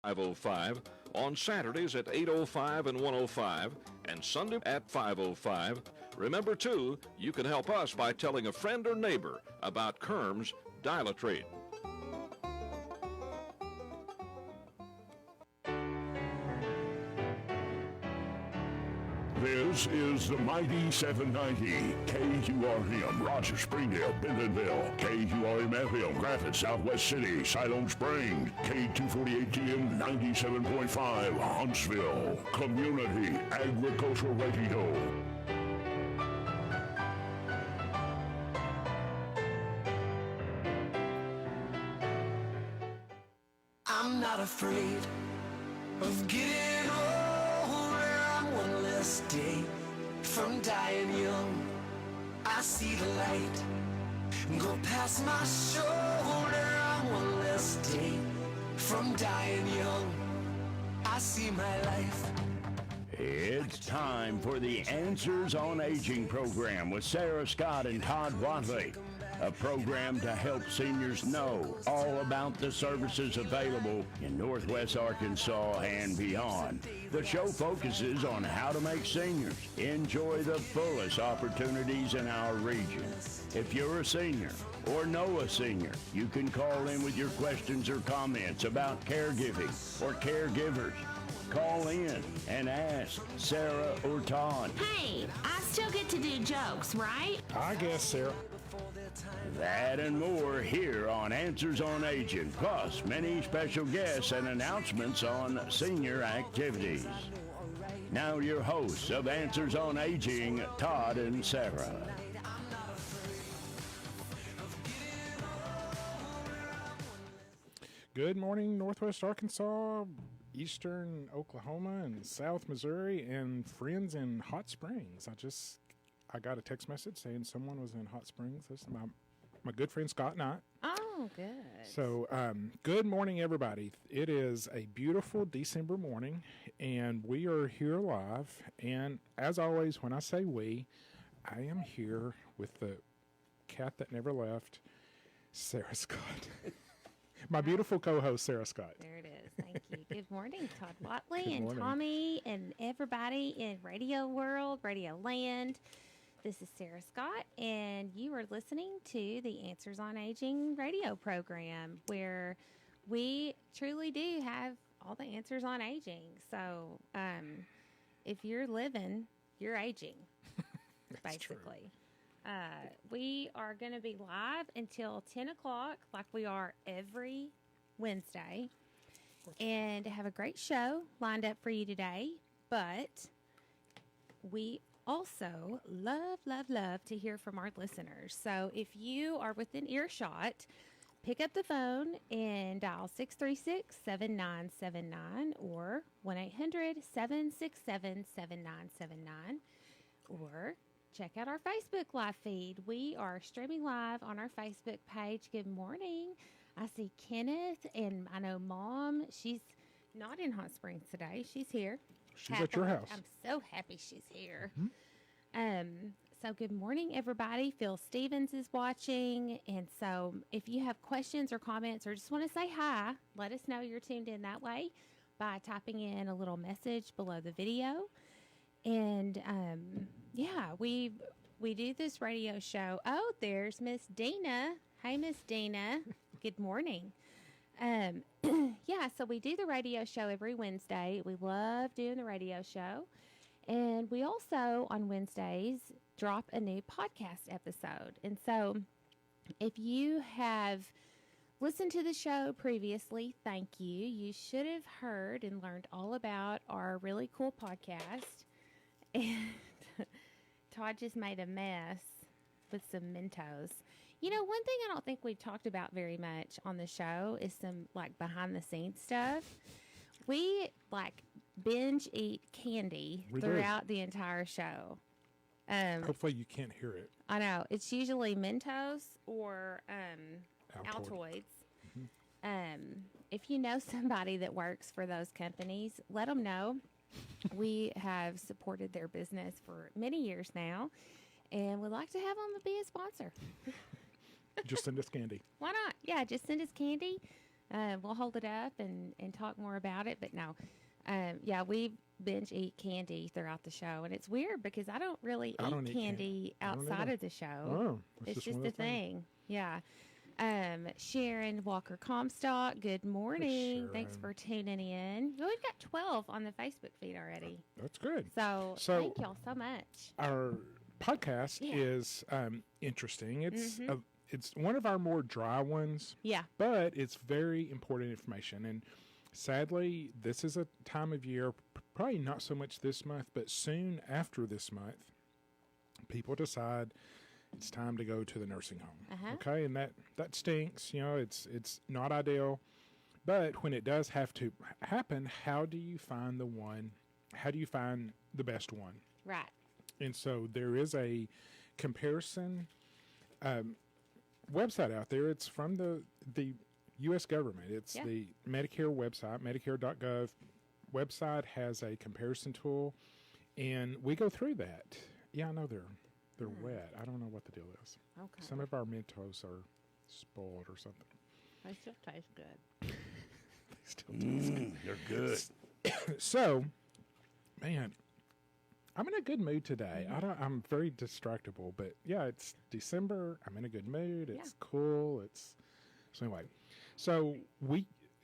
5:05, on Saturdays at 8:05 and 1:05, and Sunday at 5:05. Remember, too, you can help us by telling a friend or neighbor about Kerm's Dial-A-Trade. This is the Mighty 790, KURM, Roger Springdale, Bentonville, KURM FM, Grafton, Southwest City, Siloam Springs, K248TM 97.5, Huntsville, Community Agricultural Radio. I'm not afraid of getting older. I'm one less day from dying young. I see the light go past my shoulder. I'm one less day from dying young. I see my life. It's time for the Answers on Aging program with Sara Scott and Todd Whatley. A program to help seniors know all about the services available in Northwest Arkansas and beyond. The show focuses on how to make seniors enjoy the fullest opportunities in our region. If you're a senior or know a senior, you can call in with your questions or comments about caregiving or caregivers. Call in and ask Sara or Todd. Hey, I still get to do jokes, right? I guess, Sara. That and more here on Answers on Aging, plus many special guests and announcements on senior activities. Now your hosts of Answers on Aging, Todd and Sara. Good morning, Northwest Arkansas, Eastern Oklahoma, and South Missouri, and friends in Hot Springs. I got a text message saying someone was in Hot Springs. This is my good friend Scott and I. Oh, good. So, good morning, everybody. It is a beautiful December morning, and we are here live. And as always, when I say we, I am here with the cat that never left, Sara Scott. My beautiful co-host, Sara Scott. There it is. Thank you. Good morning, Todd Whatley and Tommy and everybody in Radio World, Radio Land. This is Sara Scott, and you are listening to the Answers on Aging radio program, where we truly do have all the answers on aging. So if you're living, you're aging, basically. We are going to be live until 10 o'clock, like we are every Wednesday, and have a great show lined up for you today. But we also love to hear from our listeners. So if you are within earshot, pick up the phone and dial 636-7979 or 1-800-767-7979, or check out our Facebook live feed. We are streaming live on our Facebook page. Good morning. I see Kenneth, and I know Mom. She's not in Hot Springs today. She's here. She's at your house. I'm so happy she's here. So good morning, everybody. Phil Stevens is watching. And so if you have questions or comments or just want to say hi, let us know you're tuned in that way by typing in a little message below the video. And we do this radio show. Oh, there's Miss Dina. Hey, Miss Dina. Good morning. So we do the radio show every Wednesday. We love doing the radio show. And we also, on Wednesdays, drop a new podcast episode. And so if you have listened to the show previously, thank you. You should have heard and learned all about our really cool podcast. And Todd just made a mess with some Mentos. You know, one thing I don't think we've talked about very much on the show is some, behind the scenes stuff. We, binge eat candy throughout the entire show. Hopefully you can't hear it. I know. It's usually Mentos or Altoids. Mm-hmm. If you know somebody that works for those companies, let them know. We have supported their business for many years now, and we'd like to have them be a sponsor. Just send us candy. Why not? Yeah, just send us candy. we'll hold it up and talk more about it. But no, yeah, we binge eat candy throughout the show, and it's weird because I don't really eat candy outside of the show. Oh, it's just a thing. Yeah. Sharon Walker Comstock, good morning. Thanks for tuning in. Well, we've got 12 on the Facebook feed already. That's good. So thank y'all so much. Our podcast is interesting. It's one of our more dry ones. Yeah. But it's very important information. And sadly, this is a time of year, probably not so much this month, but soon after this month, people decide it's time to go to the nursing home. Okay, and that stinks. You know, it's not ideal. But when it does have to happen, how do you find the one? How do you find the best one? Right. And so there is a comparison website out there. It's from the U.S. government. It's the Medicare website, Medicare.gov website has a comparison tool, and we go through that. Yeah, I know they're wet. I don't know what the deal is. Okay. Some of our Mentos are spoiled or something. They still taste good. They still taste good. They're good. So, man, I'm in a good mood today. I'm very distractible, but yeah, it's December. I'm in a good mood. It's cool. So anyway. So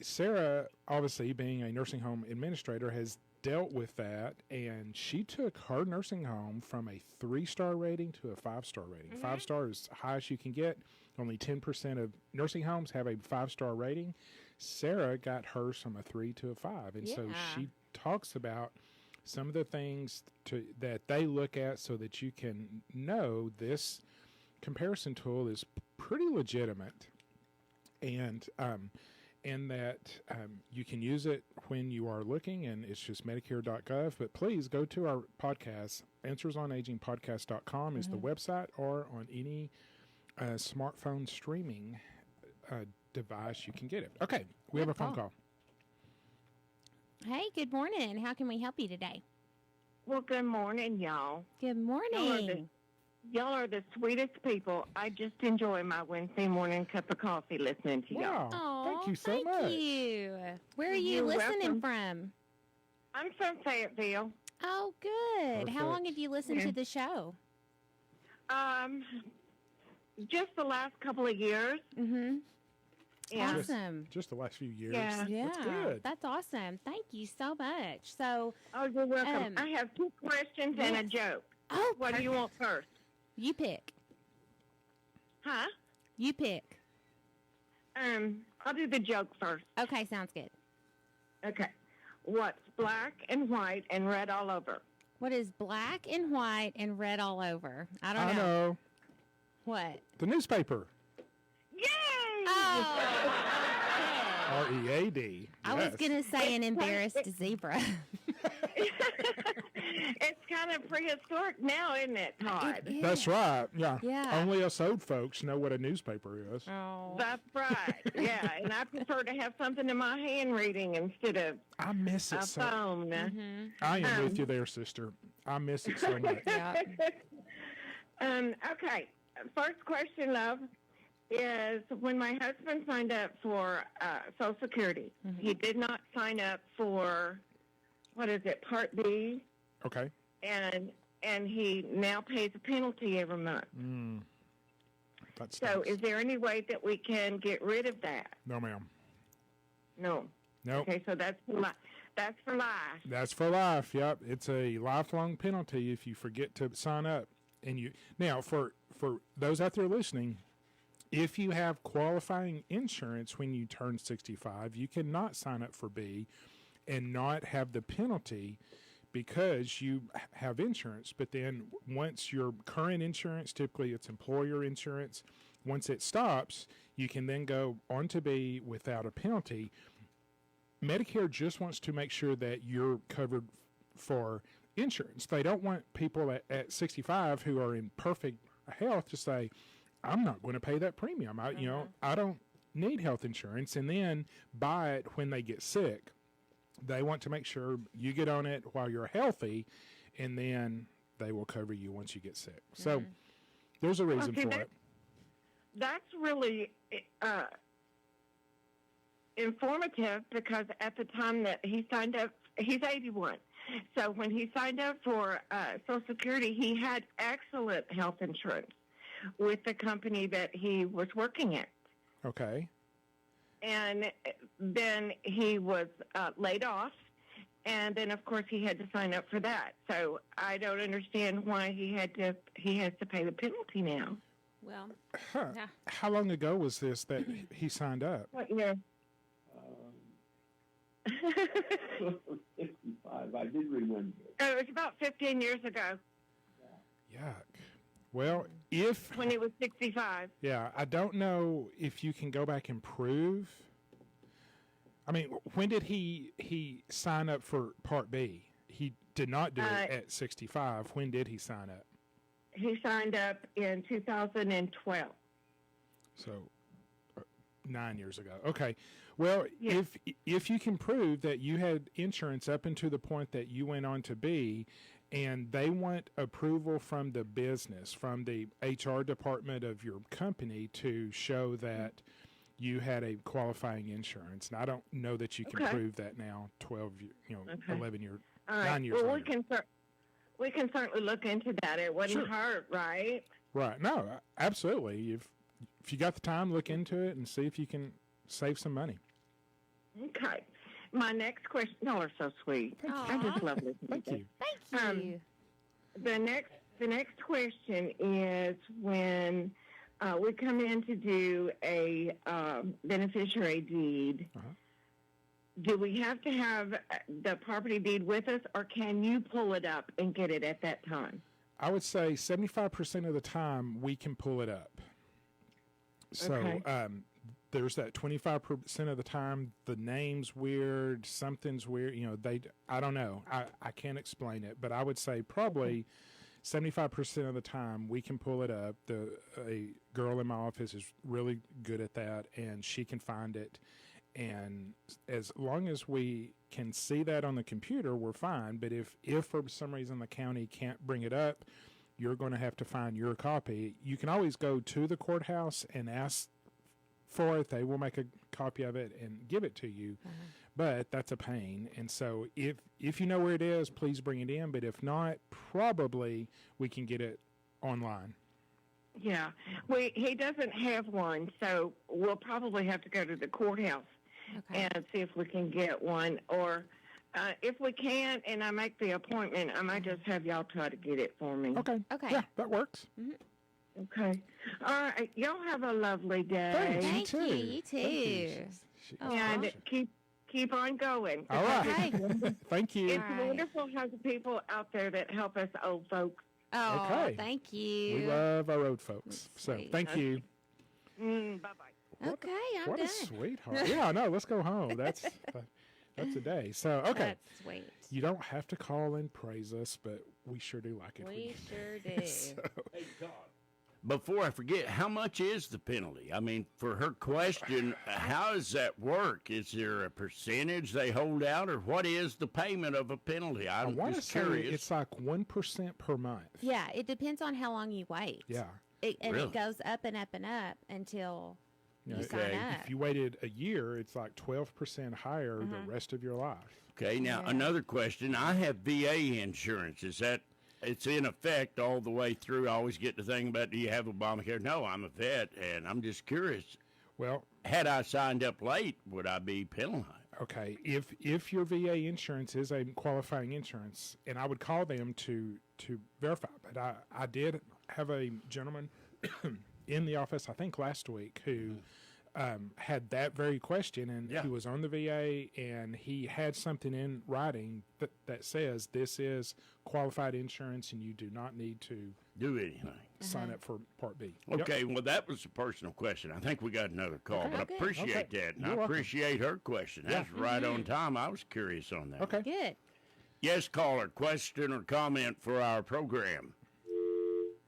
Sara, obviously being a nursing home administrator, has dealt with that, and she took her nursing home from a 3-star rating to a 5-star rating. 5-star is high as you can get. Only 10% of nursing homes have a 5-star rating. Sara got hers from a 3 to a 5, and so she talks about some of the things that they look at so that you can know this comparison tool is pretty legitimate, and that you can use it when you are looking, and it's just Medicare.gov. But please go to our podcast, AnswersOnAgingPodcast.com is the website, or on any smartphone streaming device you can get it. Okay, we have a phone call. Hey, good morning. How can we help you today? Well, good morning, y'all. Good morning. Y'all are the sweetest people. I just enjoy my Wednesday morning cup of coffee listening to y'all. Oh, thank you so much. Thank you. Where are you You're listening welcome. from? I'm from Fayetteville. Oh, good. How long have you listened to the show? Just the last couple of years. Mm-hmm. Yeah. Awesome. Just the last few years. Yeah. That's good. That's awesome. Thank you so much. So, Oh, you're welcome. I have 2 questions and a joke. oh, What do you want first? You pick. Huh? You pick. I'll do the joke first. Okay, sounds good. Okay. What's black and white and red all over? What is black and white and red all over? I don't I know. know. What? The newspaper. Yay! Oh, READ. I was going to say an embarrassed zebra. It's kind of prehistoric now, isn't it, Todd? That's right. Yeah. Yeah. Only us old folks know what a newspaper is. Oh. That's right. Yeah, and I prefer to have something in my hand reading instead of I miss it a so. phone. I am with you there, sister. I miss it so much. Yeah. Okay. First question, love, is when my husband signed up for Social Security, he did not sign up for, Part B, Okay. and he now pays a penalty every month. That's So is there any way that we can get rid of that? No, ma'am. No. Nope. Okay, so that's for life. That's for life. That's for life. Yep. It's a lifelong penalty if you forget to sign up. And you now for those out there listening, if you have qualifying insurance when you turn 65, you cannot sign up for B and not have the penalty because you have insurance. But then once your current insurance, typically it's employer insurance, once it stops, you can then go on to B without a penalty. Medicare just wants to make sure that you're covered for insurance. They don't want people at 65 who are in perfect health to say, I'm not going to pay that premium. I don't need health insurance, and then buy it when they get sick. They want to make sure you get on it while you're healthy, and then they will cover you once you get sick. So there's a reason for it. That's really informative because at the time that he signed up, he's 81. So when he signed up for Social Security, he had excellent health insurance with the company that he was working at. Okay. And then he was laid off. And then, of course, he had to sign up for that. So I don't understand why he has to pay the penalty now. Well, yeah. How long ago was this that he signed up? What year? 65. I did remember. It was about 15 years ago Yuck. Well, when he was 65. Yeah, I don't know if you can go back and prove. I mean, when did he sign up for Part B? He did not do it at 65. When did he sign up? He signed up in 2012. So 9 years ago. Okay. Well, Yeah. if you can prove that you had insurance up until the point that you went on to B, and they want approval from the business, from the HR department of your company to show that you had a qualifying insurance. And I don't know that you can prove that now, 11 years, All right. 9 years well, later. we can certainly look into that. It wouldn't hurt, right? Right. No, absolutely. If you got the time, look into it and see if you can save some money. Okay. My next question. Y'all are so sweet. I just love listening. Thank you. Thank you. The next question is when we come in to do a beneficiary deed. Do we have to have the property deed with us, or can you pull it up and get it at that time? I would say 75% of the time we can pull it up. So there's that 25% of the time the name's weird, something's weird. I don't know. I can't explain it, but I would say probably 75% of the time we can pull it up. A girl in my office is really good at that, and she can find it. And as long as we can see that on the computer, we're fine. But if for some reason the county can't bring it up, you're going to have to find your copy. You can always go to the courthouse and ask for it. They will make a copy of it and give it to you. But that's a pain. And so if you know where it is, please bring it in. But if not, probably we can get it online. Yeah. He doesn't have one, so we'll probably have to go to the courthouse and see if we can get one. Or if we can't and I make the appointment, I might just have y'all try to get it for me. Okay. Yeah, that works. Okay. All right. Y'all have a lovely day. Thank you. You too. And keep on going. All right. Thank you. It's wonderful how the people out there that help us old folks. Oh, Okay. thank you. We love our road folks. So thank you. Bye-bye. Okay, I'm What done. a sweetheart. Yeah, I know. Let's go home. That's a day. So, okay. That's sweet. You don't have to call and praise us, but we sure do like it. when We you sure do. do. So, Hey, Todd. Before I forget, how much is the penalty? I mean, for her question, how does that work? Is there a percentage they hold out, or what is the payment of a penpenalty? I I'm want to just say curious. it's like 1% per month. Yeah, it depends on how long you wait. Yeah. And Really? it goes up and up and up until You you know, sign Okay. up. If you waited a year, it's like 12% higher the rest of your life. Okay, now Yeah. another question. I have VA insurance. Is that it's in effect all the way through? I always get the thing about, do you have Obamacare? No, I'm a vet, and I'm just curious. Well, Had I signed up late, would I be penalized? okay, if your VA insurance is a qualifying insurance, and I would call them to verify, but I did have a gentleman in the office, I think last week, who had that very question, and Yeah. he was on the VA, and he had something in writing that says this is qualified insurance, and you do not need to Do anything. sign up for Part B. Yep. Okay, well, that was a personal question. I think we got another call, but I Okay. appreciate Okay. that, and You're I welcome. appreciate her question. That's right on time. I was curious on that. Okay. Good. Yes, caller, question or comment for our program?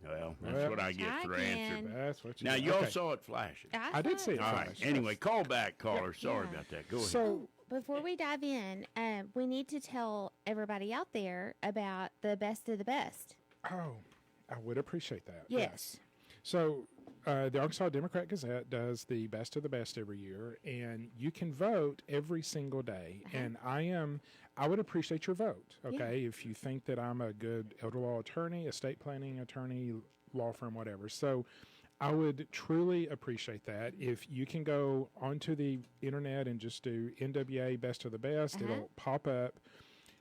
Well, that's Well, what I get for answering. Again. That's what you Now, got. you all Okay. saw it flashing. I did see it. All right. flash, Anyway, yes. call back, caller. Sorry Yeah. about that. Go ahead. So, Before we dive in, we need to tell everybody out there about the best of the best. oh, I would appreciate that. Yes. So the Arkansas Democrat Gazette does the best of the best every year, and you can vote every single day. And I would appreciate your vote, okay, if you think that I'm a good elder law attorney, estate planning attorney, law firm, whatever. So I would truly appreciate that. If you can go onto the internet and just do NWA Best of the Best, it'll pop up.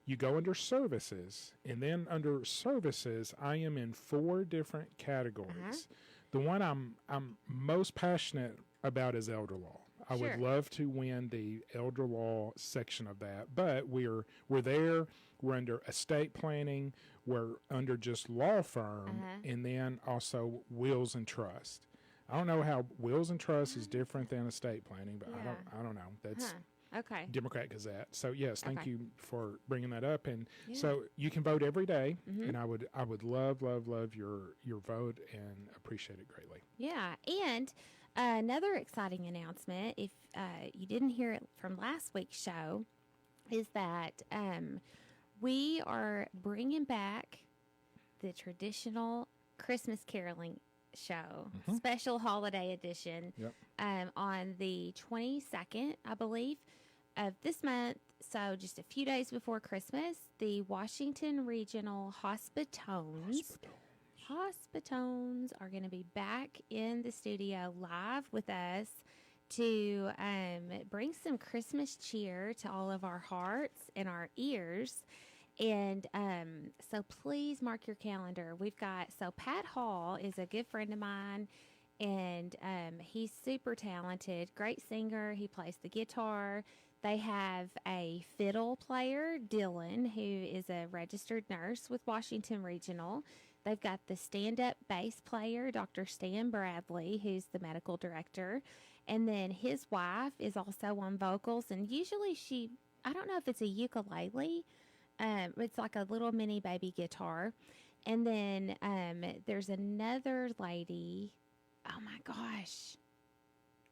You go under services, and then under services, I am in 4 different categories. The one I'm most passionate about is elder law. I would love to win the elder law section of that, but we're there. We're under estate planning. We're under just law firm, and then also wills and trust. I don't know how wills and trust is different than estate planning, but I don't know. That's okay. Democrat Gazette. So yes, thank you for bringing that up. And so you can vote every day, and I would love your vote and appreciate it greatly. Yeah, and another exciting announcement, if you didn't hear it from last week's show, is that we are bringing back the traditional Christmas caroling show, special holiday edition, on the 22nd, I believe, of this month. So just a few days before Christmas, the Washington Regional Hospitones are going to be back in the studio live with us to bring some Christmas cheer to all of our hearts and our ears. And so please mark your calendar. So Pat Hall is a good friend of mine, and he's super talented, great singer. He plays the guitar. They have a fiddle player, Dylan, who is a registered nurse with Washington Regional. They've got the stand-up bass player, Dr. Stan Bradley, who's the medical director. And then his wife is also on vocals, and usually I don't know if it's a ukulele. It's like a little mini baby guitar. And then there's another lady. Oh, my gosh.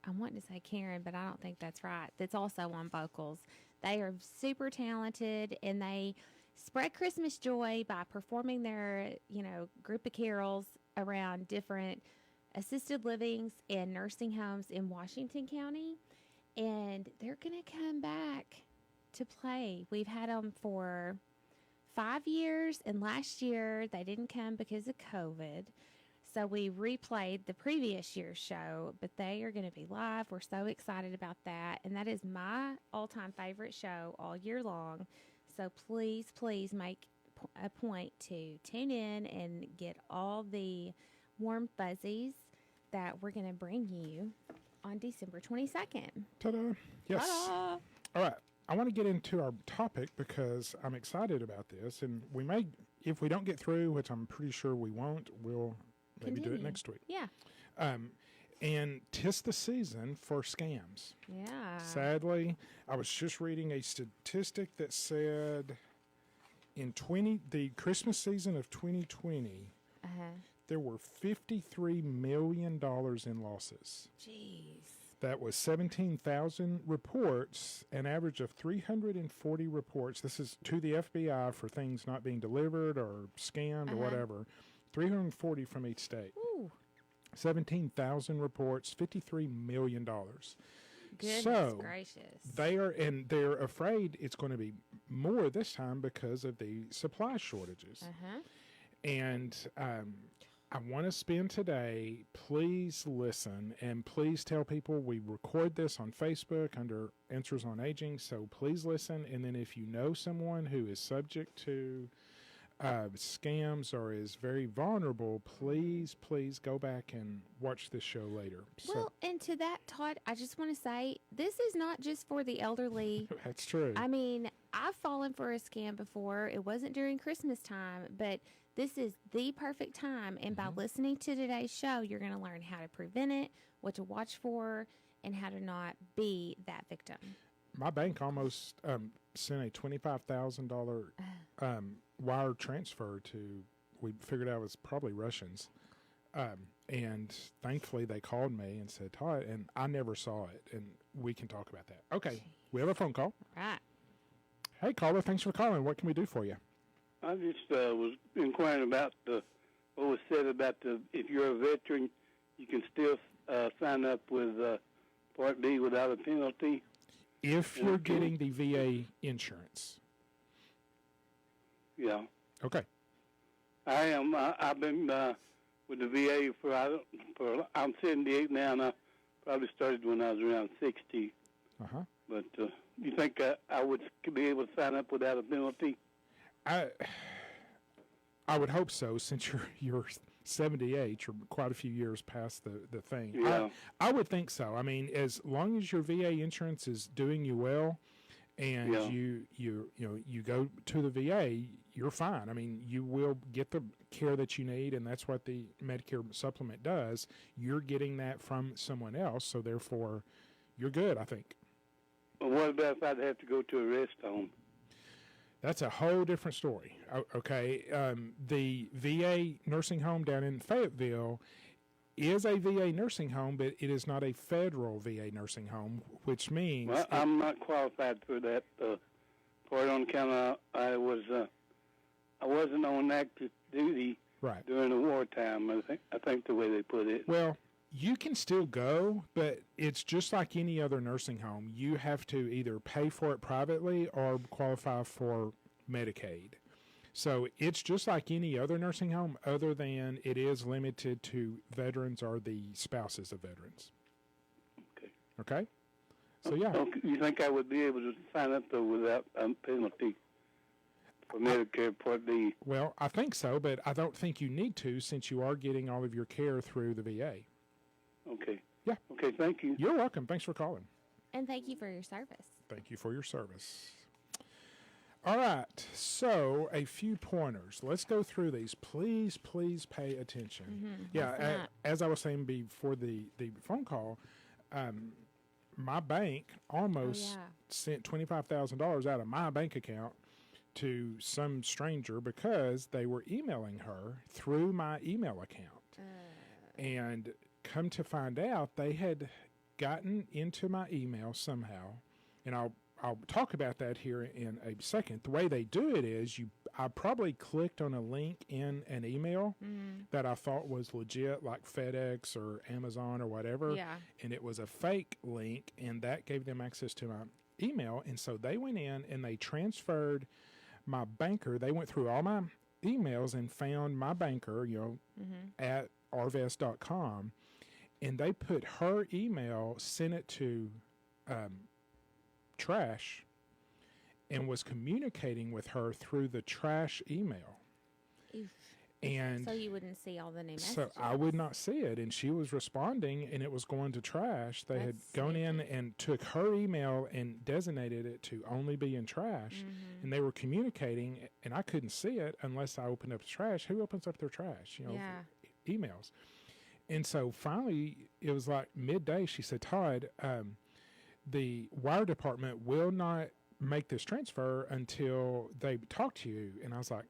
I want to say Karen, but I don't think that's right. That's also on vocals. They are super talented, and they spread Christmas joy by performing their, group of carols around different assisted livings and nursing homes in Washington County. And they're going to come back to play. We've had them for 5 years, and last year they didn't come because of COVID. So we replayed the previous year's show, but they are going to be live. We're so excited about that. And that is my all-time favorite show all year long. So please make a point to tune in and get all the warm fuzzies that we're going to bring you on December 22nd. Ta-da. Yes. Ta-da. All right. I want to get into our topic because I'm excited about this. And we may, if we don't get through, which I'm pretty sure we won't, we'll maybe do it next week. Yeah. And 'tis the season for scams. Yeah. Sadly, I was just reading a statistic that said in the Christmas season of 2020, there were $53 million in losses. Jeez. That was 17,000 reports, an average of 340 reports. This is to the FBI for things not being delivered or scammed or whatever. 340 from each state. Ooh. 17,000 reports, $53 million. Goodness gracious. They're afraid it's going to be more this time because of the supply shortages. And I want to spend today, please listen, and please tell people we record this on Facebook under Answers on Aging, so please listen. And then if you know someone who is subject to scams or is very vulnerable, please go back and watch this show later. Well, and to that, Todd, I just want to say, this is not just for the elderly. That's true. I mean, I've fallen for a scam before. It wasn't during Christmas time, but this is the perfect time. And by listening to today's show, you're going to learn how to prevent it, what to watch for, and how to not be that victim. My bank almost sent a $25,000 wire transfer to, we figured out it was probably Russians. And thankfully they called me and said, Todd, and I never saw it. And we can talk about that. Okay, we have a phone call. Right. Hey, caller, thanks for calling. What can we do for you? I just was inquiring about what was said about if you're a veteran, you can still sign up with Part D without a penalty? If you're getting the VA insurance. Yeah. Okay. I am. I've been with the VA for I'm 78 now, and I probably started when I was around 60. Uh-huh. But you think I would be able to sign up without a penalty? I would hope so, since you're 78, you're quite a few years past the thing. Yeah. I would think so. I mean, as long as your VA insurance is doing you well, and you go to the VA, you're fine. I mean, you will get the care that you need, and that's what the Medicare supplement does. You're getting that from someone else, so therefore, you're good, I think. Well, what about if I'd have to go to a rest home? That's a whole different story. Okay, the VA nursing home down in Fayetteville is a VA nursing home, but it is not a federal VA nursing home, which means... Well, I'm not qualified for that part on account of I wasn't on active duty during the wartime, I think the way they put it. Well, you can still go, but it's just like any other nursing home. You have to either pay for it privately or qualify for Medicaid. So it's just like any other nursing home, other than it is limited to veterans or the spouses of veterans. Okay? So, yeah. Okay. You think I would be able to sign up, though, without penalty for Medicare Part D? Well, I think so, but I don't think you need to, since you are getting all of your care through the VA. Okay. Yeah. Okay, thank you. You're welcome. Thanks for calling. And thank you for your service. Thank you for your service. All right, so a few pointers. Let's go through these. Please pay attention. Mm-hmm. Yeah, as I was saying before the phone call, my bank almost sent $25,000 out of my bank account to some stranger because they were emailing her through my email account. And come to find out, they had gotten into my email somehow, and I'll talk about that here in a second. The way they do it is I probably clicked on a link in an email that I thought was legit, like FedEx or Amazon or whatever. Yeah. And it was a fake link, and that gave them access to my email. And so they went in and they transferred my banker. They went through all my emails and found my banker, at arvest.com, and they put her email, sent it to trash, and was communicating with her through the trash email. Oof. And so you wouldn't see all the new messages. So I would not see it, and she was responding, and it was going to trash. They had gone in and took her email and designated it to only be in trash, and they were communicating, and I couldn't see it unless I opened up the trash. Who opens up their trash? Emails. And so finally, it was like midday. She said, "Todd, the wire department will not make this transfer until they talk to you." And I was like,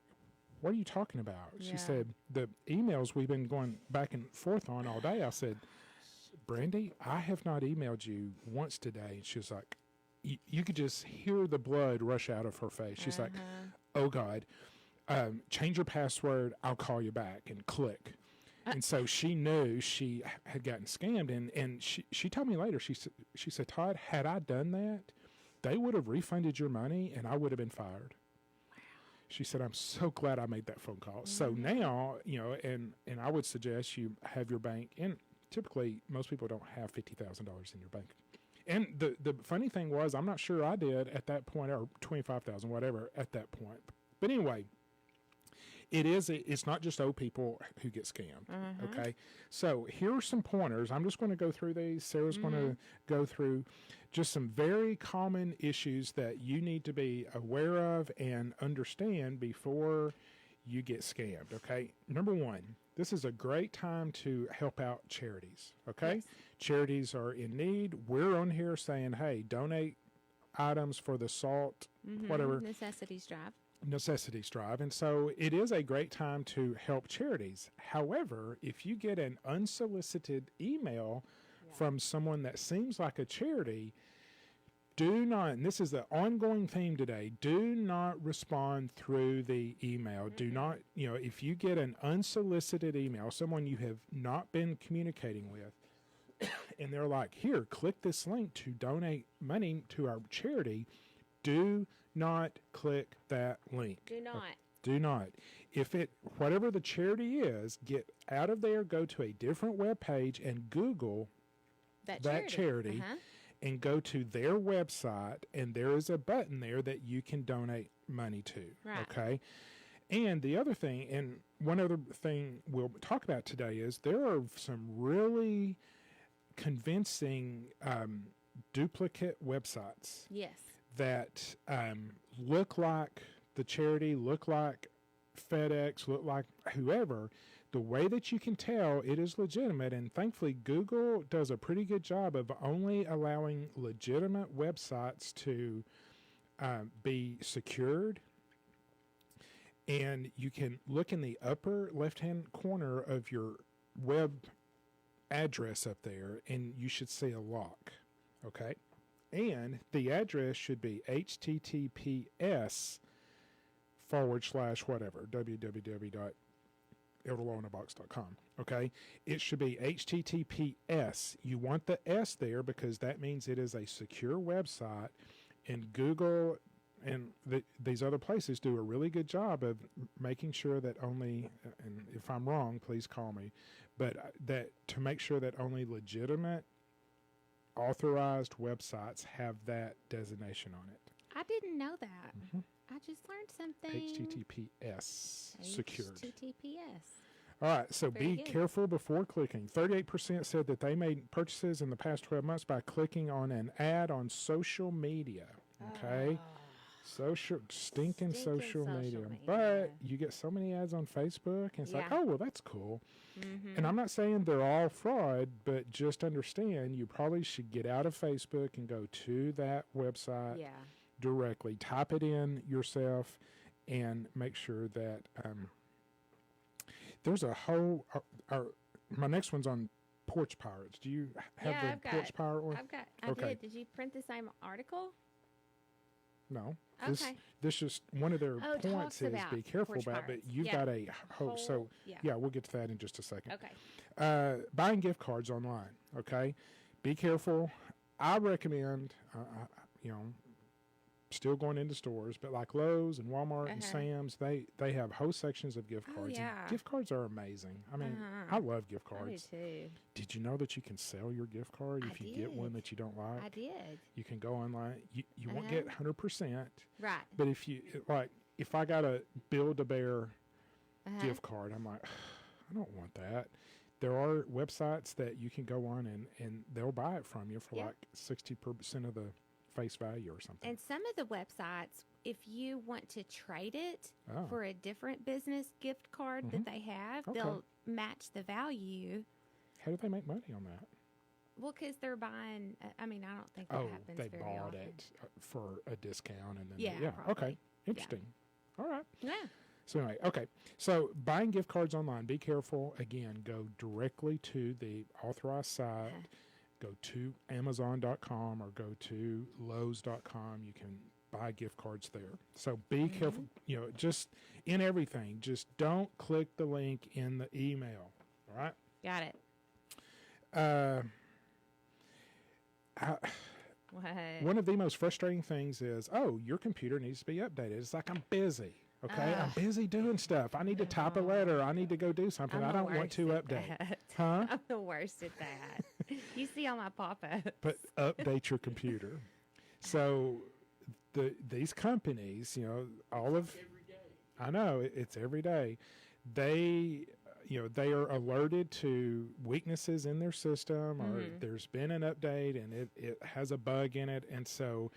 "What are you talking about?" She said, "The emails we've been going back and forth on all day." I said, "Brandy, I have not emailed you once today." And she was like, you could just hear the blood rush out of her face. She's like, "Oh God, change your password. I'll call you back," and click. And so she knew she had gotten scammed, and she told me later, she said, "Todd, had I done that, they would have refunded your money, and I would have been fired." She said, "I'm so glad I made that phone call." So now, and I would suggest you have your bank, and typically most people don't have $50,000 in your bank. And the funny thing was, I'm not sure I did at that point, or 25,000, whatever, at that point. But anyway, it's not just old people who get scammed. Okay. So here are some pointers. I'm just going to go through these. Sarah's going to go through just some very common issues that you need to be aware of and understand before you get scammed. Okay. Number one, this is a great time to help out charities. Okay. Yes. Charities are in need. We're on here saying, hey, donate items for the salt, whatever. Necessities drive. And so it is a great time to help charities. However, if you get an unsolicited email from someone that seems like a charity, do not, and this is the ongoing theme today, do not respond through the email. Do not, if you get an unsolicited email, someone you have not been communicating with, and they're like, here, click this link to donate money to our charity, do not click that link. Do not. Do not. If whatever the charity is, get out of there, go to a different web page and Google that charity and go to their website, and there is a button there that you can donate money to. Right. Okay. And the other thing, and one other thing we'll talk about today is there are some really convincing duplicate websites. Yes. That look like the charity, look like FedEx, look like whoever. The way that you can tell it is legitimate, and thankfully Google does a pretty good job of only allowing legitimate websites to be secured. And you can look in the upper left-hand corner of your web address up there, and you should see a lock, okay? And the address should be https:/whatever, www.elderlawinabox.com, okay? It should be https. You want the S there because that means it is a secure website, and Google and these other places do a really good job of making sure that only, and if I'm wrong, please call me, but that to make sure that only legitimate authorized websites have that designation on it. I didn't know that. I just learned something. HTTPS secured. HTTPS. All right, so Very be good. careful before clicking. 38% said that they made purchases in the past 12 months by clicking on an ad on social media. Okay? Stinking social media. But you get so many ads on Facebook, and it's like, oh, well, that's cool. And I'm not saying they're all fraud, but just understand you probably should get out of Facebook and go to that website directly. Type it in yourself and make sure that there's a whole my next one's on porch pirates. Do you have the porch pirate one? I did. Did you print the same article? No. Okay. This just one of their points is about be careful porch about, pirates. but you've got a whole, so we'll get to that in just a second. Okay. Buying gift cards online. Okay. Be careful. I recommend, still going into stores, but like Lowe's and Walmart and Sam's, they have whole sections of gift cards. Yeah. And gift cards are amazing. I mean, I love gift cards. I do too. Did you know that you can sell your gift card if you get one that you don't like? I did. You can go online. You won't get 100%. Right. But if I got a Build-A-Bear gift card, I'm like, I don't want that. There are websites that you can go on and they'll buy it from you for like 60% of the face value or something. And some of the websites, if you want to trade it for a different business gift card that they have, they'll match the value. How do they make money on that? Well, because they're buying, I don't think that happens they very bought often. it for a discount and then probably. Okay, interesting. All right. Yeah. So anyway, okay. So buying gift cards online, be careful. Again, go directly to the authorized site. Go to Amazon.com or go to Lowe's.com. You can buy gift cards there. So be careful. Just in everything, just don't click the link in the email. All right? Got it. One of the most frustrating things is, your computer needs to be updated. It's like, I'm busy. Okay, I'm busy doing stuff. I need to type a letter. I need to go do something. I don't want to update. Huh? I'm the worst at that. You see all my pop-ups. But update your computer. So these companies, all of, I know it's every day. They are alerted to weaknesses in their system, or there's been an update and it has a bug in it, and so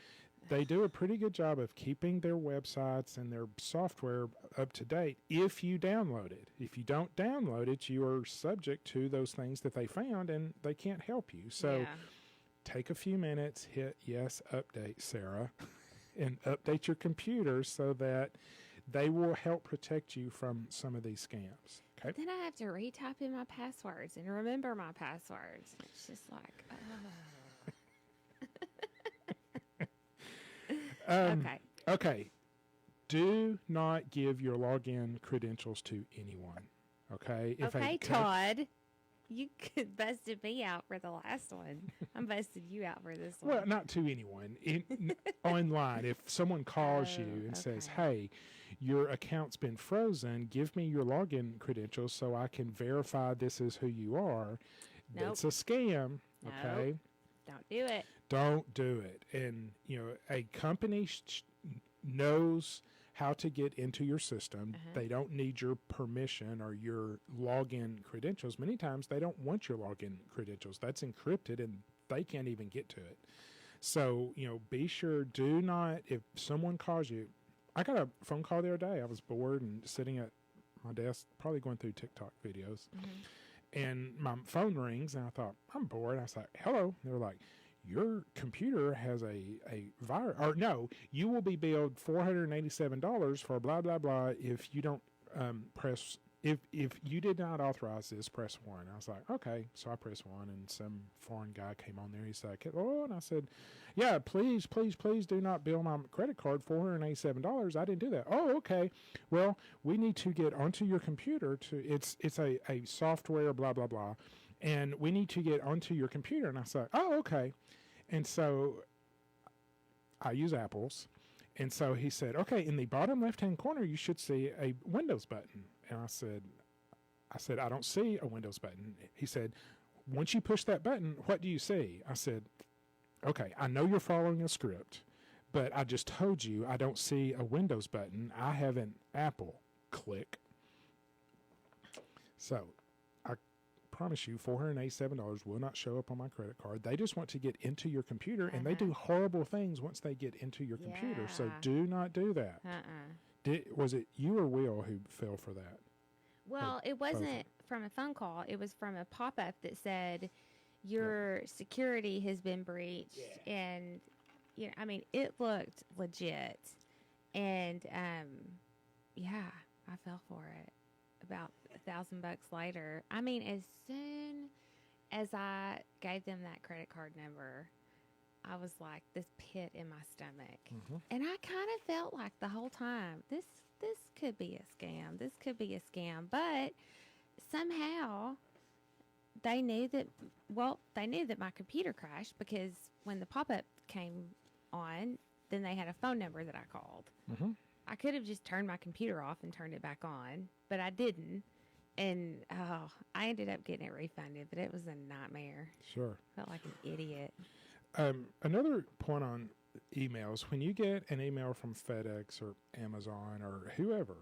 they do a pretty good job of keeping their websites and their software up to date if you download it. If you don't download it, you are subject to those things that they found, and they can't help you. So take a few minutes, hit yes, update, Sarah, and update your computer so that they will help protect you from some of these scams. Okay. Then I have to retype in my passwords and remember my passwords. It's just like, Okay. Do not give your login credentials to anyone. Okay. Todd. You busted me out for the last one. I'm busted you out for this one. Well, not to anyone. Online, if someone calls you and says, hey, your account's been frozen, give me your login credentials so I can verify this is who you are. Nope. That's a scam. Okay. Don't do it. Don't do it. And, a company knows how to get into your system. They don't need your permission or your login credentials. Many times they don't want your login credentials. That's encrypted and they can't even get to it. So, be sure, do not, if someone calls you, I got a phone call the other day. I was bored and sitting at my desk, probably going through TikTok videos. And my phone rings and I thought, I'm bored. I was like, hello. They were like, your computer has a virus, or no, you will be billed $487 for blah, blah, blah if you don't press, if you did not authorize this, press 1. I was like, okay. So I pressed 1 and some foreign guy came on there. He's like, oh, and I said, yeah, please do not bill my credit card $487. I didn't do that. Oh, okay. Well, we need to get onto your computer it's a software, blah, blah, blah. And we need to get onto your computer. And I said, oh, okay. And so I use Apples. And so he said, okay, in the bottom left-hand corner, you should see a Windows button. And I said, I don't see a Windows button. He said, once you push that button, what do you see? I said, okay, I know you're following a script, but I just told you I don't see a Windows button. I have an Apple. Click. So I promise you $487 will not show up on my credit card. They just want to get into your computer, and they do horrible things once they get into your computer. So do not do that. Was it you or Will who fell for that? Well, it wasn't from a phone call. It was from a pop-up that said your security has been breached. And, it looked legit. And, I fell for it. About $1,000 later. As soon as I gave them that credit card number, I was like this pit in my stomach. And I kind of felt like the whole time, this could be a scam. This could be a scam. But somehow they knew that my computer crashed because when the pop-up came on, then they had a phone number that I called. I could have just turned my computer off and turned it back on, but I didn't. And, I ended up getting it refunded, but it was a nightmare. Sure. Felt like an idiot. Another point on emails, when you get an email from FedEx or Amazon or whoever,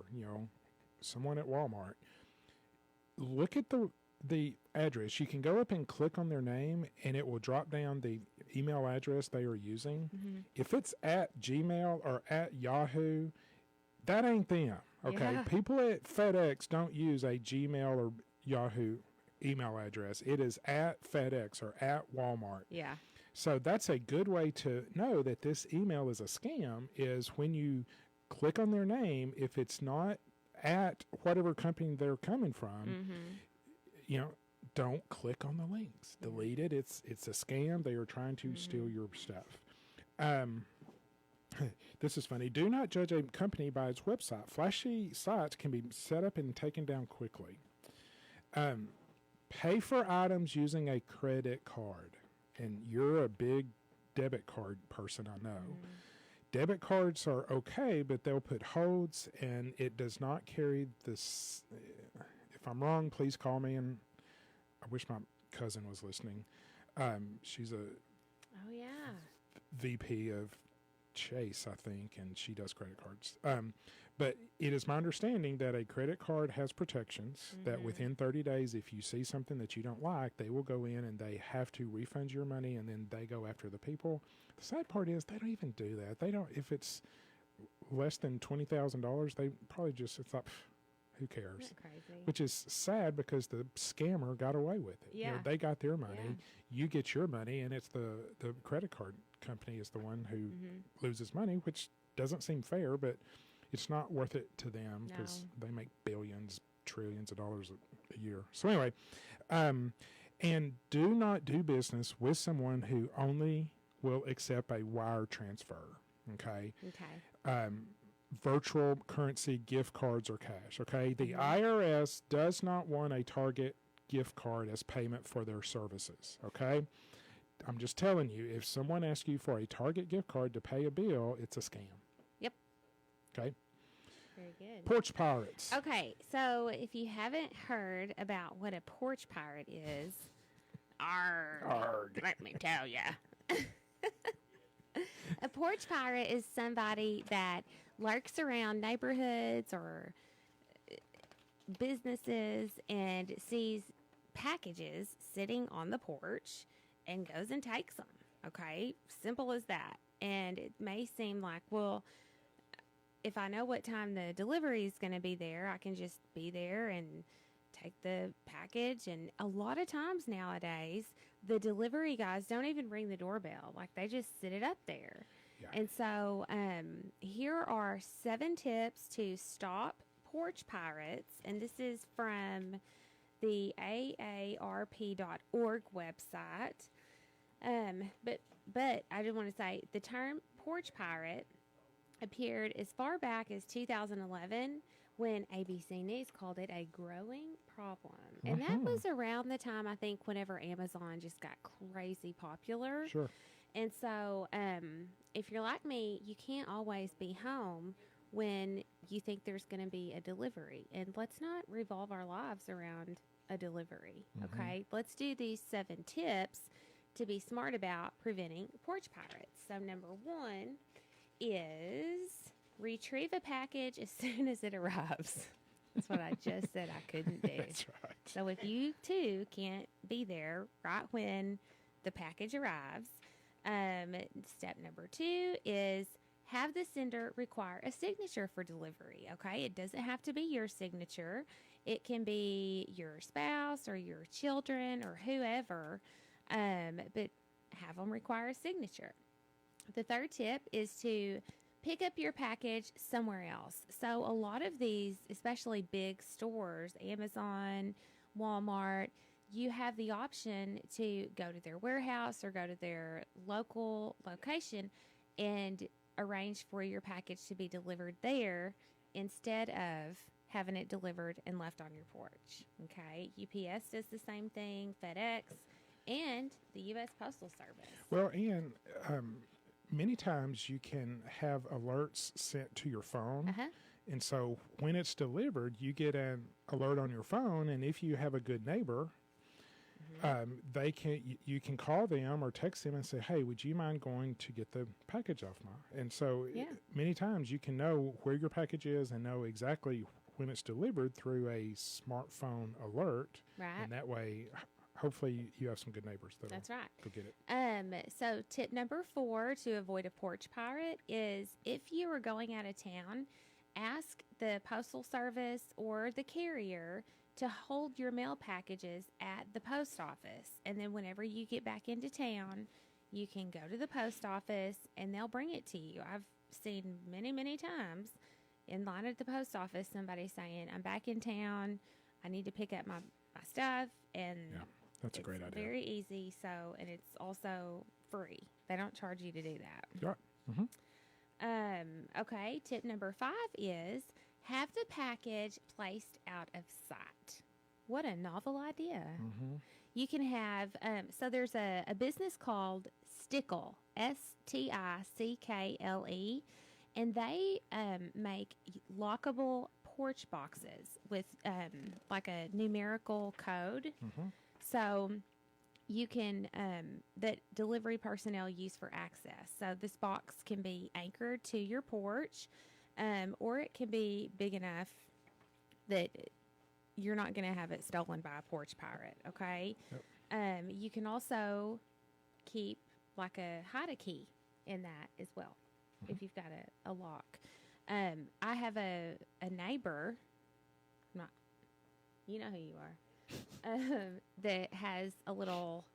someone at Walmart, look at the address. You can go up and click on their name, and it will drop down the email address they are using. If it's at Gmail or at Yahoo, that ain't them. Okay. Yeah. People at FedEx don't use a Gmail or Yahoo email address. It is at FedEx or at Walmart. Yeah. So that's a good way to know that this email is a scam, is when you click on their name, if it's not at whatever company they're coming from, don't click on the links. Delete it. It's a scam. They are trying to steal your stuff. This is funny. Do not judge a company by its website. Flashy sites can be set up and taken down quickly. Pay for items using a credit card. And you're a big debit card person, I know. Debit cards are okay, but they'll put holds, and it does not carry this. If I'm wrong, please call me. And I wish my cousin was listening. She's a VP of Chase, I think, and she does credit cards. But it is my understanding that a credit card has protections that within 30 days, if you see something that you don't like, they will go in and they have to refund your money, and then they go after the people. The sad part is they don't even do that. They don't. If it's less than $20,000, they probably just, it's like, who cares? Isn't that crazy? Which is sad because the scammer got away with it. Yeah. They got their money. You get your money, and it's the credit card company is the one who loses money, which doesn't seem fair, but it's not worth it to them because they make billions, trillions of dollars a year. So anyway, and do not do business with someone who only will accept a wire transfer. Okay. Okay. Virtual currency, gift cards, or cash. Okay. The IRS does not want a Target gift card as payment for their services. Okay. I'm just telling you, if someone asks you for a Target gift card to pay a bill, it's a scam. Yep. Okay. Very good. Porch pirates. Okay, so if you haven't heard about what a porch pirate is, let me tell you. A porch pirate is somebody that lurks around neighborhoods or businesses and sees packages sitting on the porch and goes and takes them. Okay, simple as that. And it may seem like, well, if I know what time the delivery is going to be there, I can just be there and take the package. And a lot of times nowadays, the delivery guys don't even ring the doorbell. Like, they just sit it up there. Yeah. And so here are 7 tips to stop porch pirates. And this is from the AARP.org website. But I just want to say the term porch pirate appeared as far back as 2011 when ABC News called it a growing problem. And that was around the time, I think, whenever Amazon just got crazy popular. Sure. And so if you're like me, you can't always be home when you think there's going to be a delivery. And let's not revolve our lives around a delivery, okay? Let's do these 7 tips to be smart about preventing porch pirates. So number 1 is retrieve a package as soon as it arrives. That's what I just said I couldn't do. That's right. So if you too can't be there right when the package arrives, step number 2 is have the sender require a signature for delivery. Okay, it doesn't have to be your signature. It can be your spouse or your children or whoever, but have them require a signature. The 3rd tip is to pick up your package somewhere else. So a lot of these, especially big stores, Amazon, Walmart, you have the option to go to their warehouse or go to their local location and arrange for your package to be delivered there instead of having it delivered and left on your porch. Okay, UPS does the same thing, FedEx, and the U.S. Postal Service. Well, and many times you can have alerts sent to your phone. And so when it's delivered, you get an alert on your phone. And if you have a good neighbor, you can call them or text them and say, hey, would you mind going to get the package off my? And so many times you can know where your package is and know exactly when it's delivered through a smartphone alert. Right. And that way, hopefully you have some good neighbors that'll That's right. go get it. So tip number 4 to avoid a porch pirate is if you are going out of town, ask the Postal Service or the carrier to hold your mail packages at the post office. And then whenever you get back into town, you can go to the post office and they'll bring it to you. I've seen many, many times in line at the post office, somebody saying, I'm back in town, I need to pick up my stuff. And that's a great idea. Very easy. So, and it's also free. They don't charge you to do that. Yeah. Okay. Tip number 5 is have the package placed out of sight. What a novel idea. You can have, so there's a business called Stickle, Stickle, and they make lockable porch boxes with like a numerical code. So you can, that delivery personnel use for access. So this box can be anchored to your porch, or it can be big enough that you're not going to have it stolen by a porch pirate, okay? Yep. You can also keep like a hide key in that as well, if you've got a lock. I have a neighbor, you know who you are, that has a little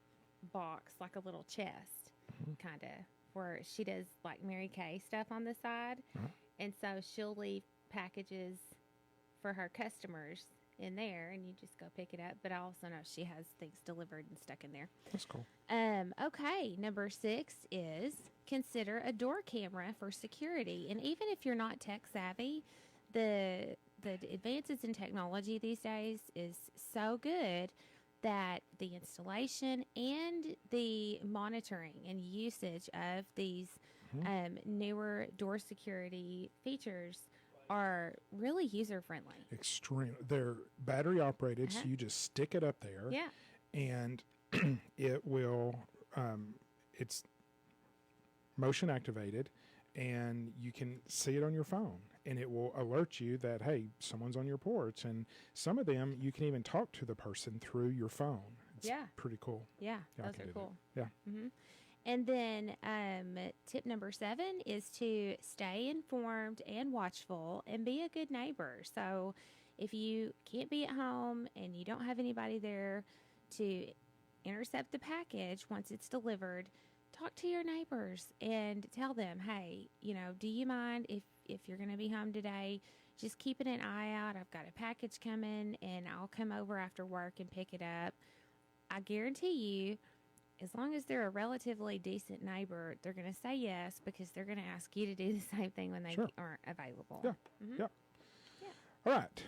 box, like a little chest, kind of, where she does like Mary Kay stuff on the side. And so she'll leave packages for her customers in there, and you just go pick it up. But I also know she has things delivered and stuck in there. That's cool. Okay, number 6 is consider a door camera for security. And even if you're not tech savvy, the advances in technology these days is so good that the installation and the monitoring and usage of these newer door security features are really user friendly. Extreme. They're battery operated, so you just stick it up there. Yeah. And it will, it's motion activated, and you can see it on your phone, and it will alert you that, hey, someone's on your porch. And some of them, you can even talk to the person through your phone. It's pretty cool. Yeah, those are cool. Yeah. Mm-hmm. And then tip number 7 is to stay informed and watchful and be a good neighbor. So if you can't be at home and you don't have anybody there to intercept the package once it's delivered, talk to your neighbors and tell them, hey, do you mind if you're going to be home today, just keeping an eye out. I've got a package coming and I'll come over after work and pick it up. I guarantee you, as long as they're a relatively decent neighbor, they're going to say yes, because they're going to ask you to do the same thing when they aren't available. Yeah. Mm-hmm. Yeah. All right.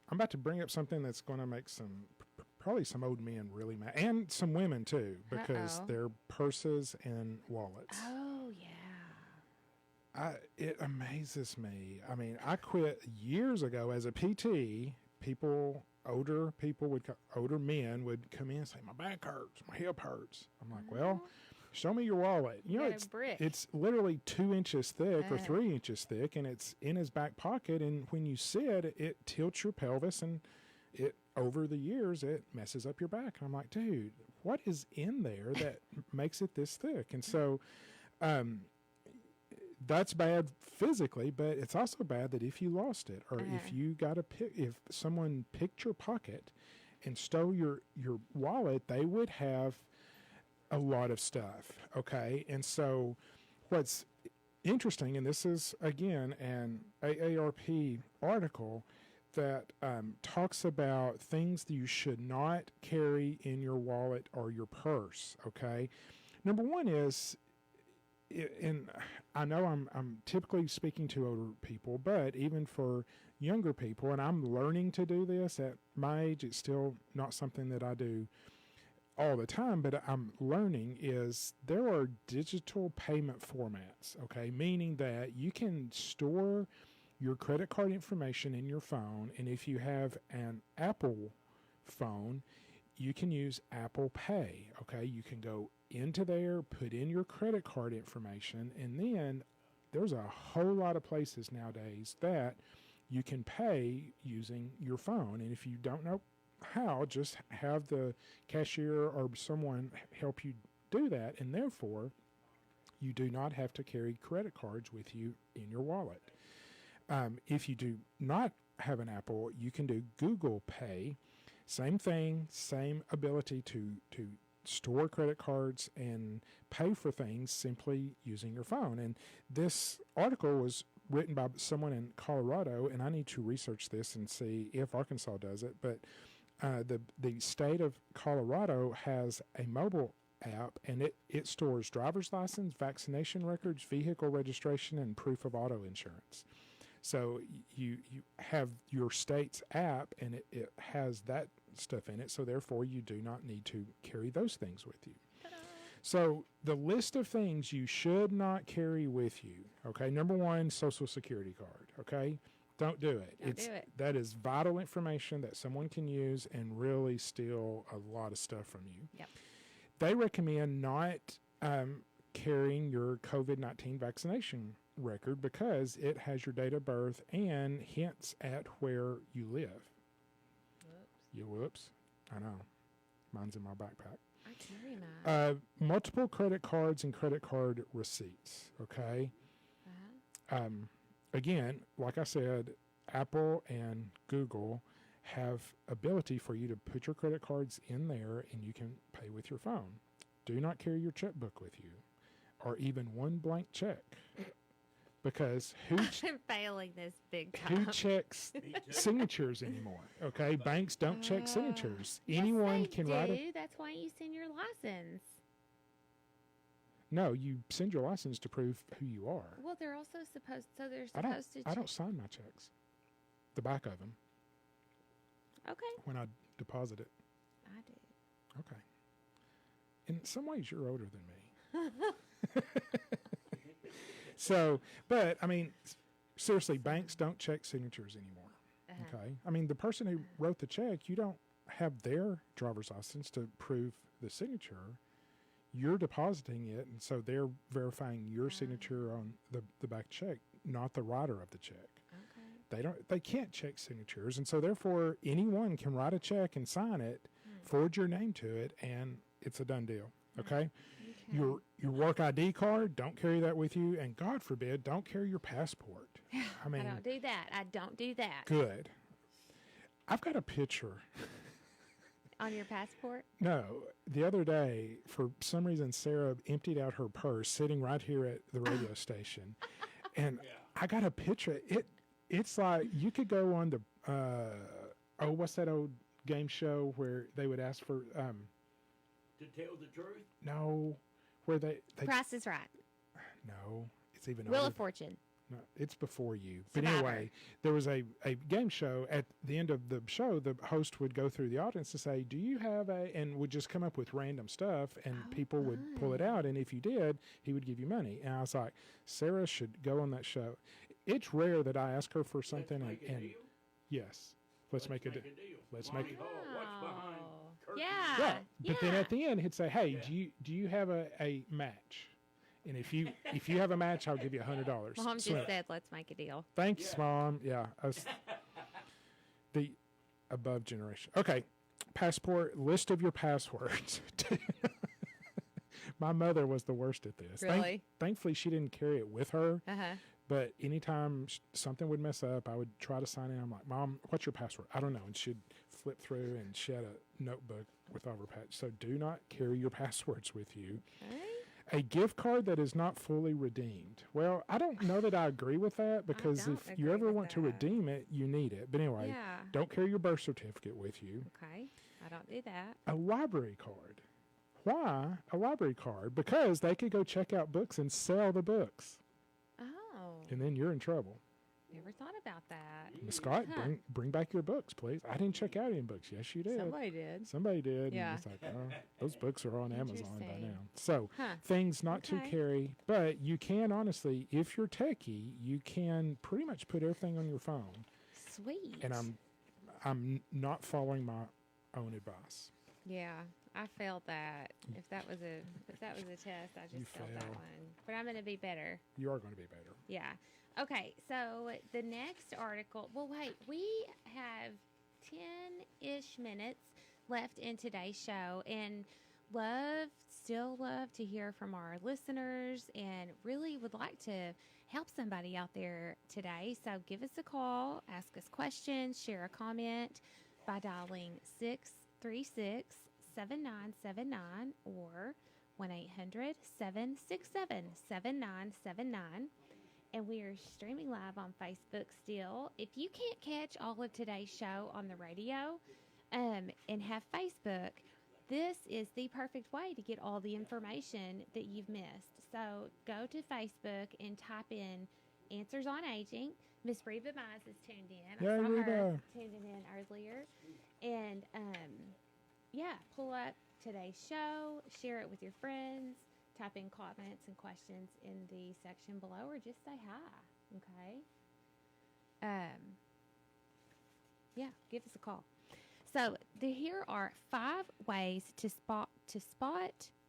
I'm about to bring up something that's going to make probably some old men really mad, and some women too, because their purses and wallets. Oh, yeah. It amazes me. I mean, I quit years ago as a PT. Older men would come in and say, my back hurts, my hip hurts. I'm like, well, show me your wallet. It's literally 2 inches thick or 3 inches thick, and it's in his back pocket. And when you sit, it tilts your pelvis, and over the years, it messes up your back. And I'm like, dude, what is in there that makes it this thick? And so, that's bad physically, but it's also bad that if you lost it, or if someone picked your pocket and stole your wallet, they would have a lot of stuff. Okay. And so what's interesting, and this is again an AARP article that talks about things that you should not carry in your wallet or your purse. Okay. Number one is, and I know I'm typically speaking to older people, but even for younger people, and I'm learning to do this at my age, it's still not something that I do all the time, but I'm learning, is there are digital payment formats, okay? Meaning that you can store your credit card information in your phone, and if you have an Apple phone, you can use Apple Pay, okay? You can go into there, put in your credit card information, and then there's a whole lot of places nowadays that you can pay using your phone. And if you don't know how, just have the cashier or someone help you do that, and therefore you do not have to carry credit cards with you in your wallet. If you do not have an Apple, you can do Google Pay. Same thing, same ability to store credit cards and pay for things simply using your phone. And this article was written by someone in Colorado, and I need to research this and see if Arkansas does it. But the state of Colorado has a mobile app, and it stores driver's license, vaccination records, vehicle registration, and proof of auto insurance. So you have your state's app, and it has that stuff in it, so therefore you do not need to carry those things with you. Ta-da. So the list of things you should not carry with you, okay? Number 1, Social Security card, okay? Don't do it. Don't do it. That is vital information that someone can use and really steal a lot of stuff from you. Yep. They recommend not carrying your COVID-19 vaccination record because it has your date of birth and hints at where you live. Whoops. I know. Mine's in my backpack. I carry mine. Multiple credit cards and credit card receipts, okay? Again, like I said, Apple and Google have ability for you to put your credit cards in there and you can pay with your phone. Do not carry your checkbook with you or even one blank check. Because I'm failing this big time. Who checks signatures anymore? Okay, banks don't check signatures. Yes, Anyone they can do. write it. That's why you send your license. No, you send your license to prove who you are. Well, they're also supposed. So they're I supposed don't, to. I don't sign my checks. The back of them. Okay. When I deposit it. I do. Okay. In some ways, you're older than me. So, but I mean, seriously, banks don't check signatures anymore. Okay. I mean, the person who wrote the check, you don't have their driver's license to prove the signature. You're depositing it, and so they're verifying your signature on the back check, not the writer of the check. Okay. They can't check signatures, and so therefore anyone can write a check and sign it, forward your name to it, and it's a done deal. Okay? Your work ID card, don't carry that with you, and God forbid, don't carry your passport. I mean, I don't do that. I don't do that. Good. I've got a picture. On your passport? No. The other day, for some reason, Sara emptied out her purse sitting right here at the radio station. And I got a picture. It's like you could go on the, what's that old game show where they would ask for... to tell the truth? No. Where they Price is Right. No. It's even Wheel older. of Fortune. No, it's before you. But Survivor. anyway, there was a game show. At the end of the show, the host would go through the audience and say, do you have and would just come up with random stuff, and people would pull it out. And if you did, he would give you money. And I was like, Sara should go on that show. It's rare that I ask her for something. And yes, let's make a deal. Let's make it. What's behind curtain? Yeah. Yeah. But then at the end, he'd say, hey, do you have a match? And if you have a match, I'll give you $100. Mom just said, let's make a deal. Thanks, Mom. Yeah. The above generation. Okay. Passport, list of your passwords. My mother was the worst at this. Really? Thankfully, she didn't carry it with her. Uh-huh. But anytime something would mess up, I would try to sign in. I'm like, Mom, what's your password? I don't know. And she'd flip through, and she had a notebook with all her passwords. So do not carry your passwords with you. Okay. A gift card that is not fully redeemed. Well, I don't know that I agree with that, because if you ever want to redeem it, you need it. But anyway, don't carry your birth certificate with you. Okay. I don't do that. A library card. Why a library card? Because they could go check out books and sell the books. Oh. And then you're in trouble. Never thought about that. Miss Scott, bring back your books, please. I didn't check out any books. Yes, you did. Somebody did. Yeah. And it's like, those books are on Amazon by now. So things not to carry, but you can, honestly, if you're techie, you can pretty much put everything on your phone. Sweet. And I'm not following my own advice. Yeah, I failed that. If that was a test, I just failed that one. But I'm going to be better. You are going to be better. Yeah. Okay, so the next article, well, wait, we have 10-ish minutes left in today's show, and still love to hear from our listeners, and really would like to help somebody out there today. So give us a call, ask us questions, share a comment by dialing 636-7979 or 1-800-767-7979. And we are streaming live on Facebook still. If you can't catch all of today's show on the radio and have Facebook, this is the perfect way to get all the information that you've missed. So go to Facebook and type in Answers on Aging. Miss Reba Mize is tuned in. I saw her tuned in earlier. And, pull up today's show, share it with your friends. Type in comments and questions in the section below, or just say hi. Okay. Give us a call. So here are 5 ways to spot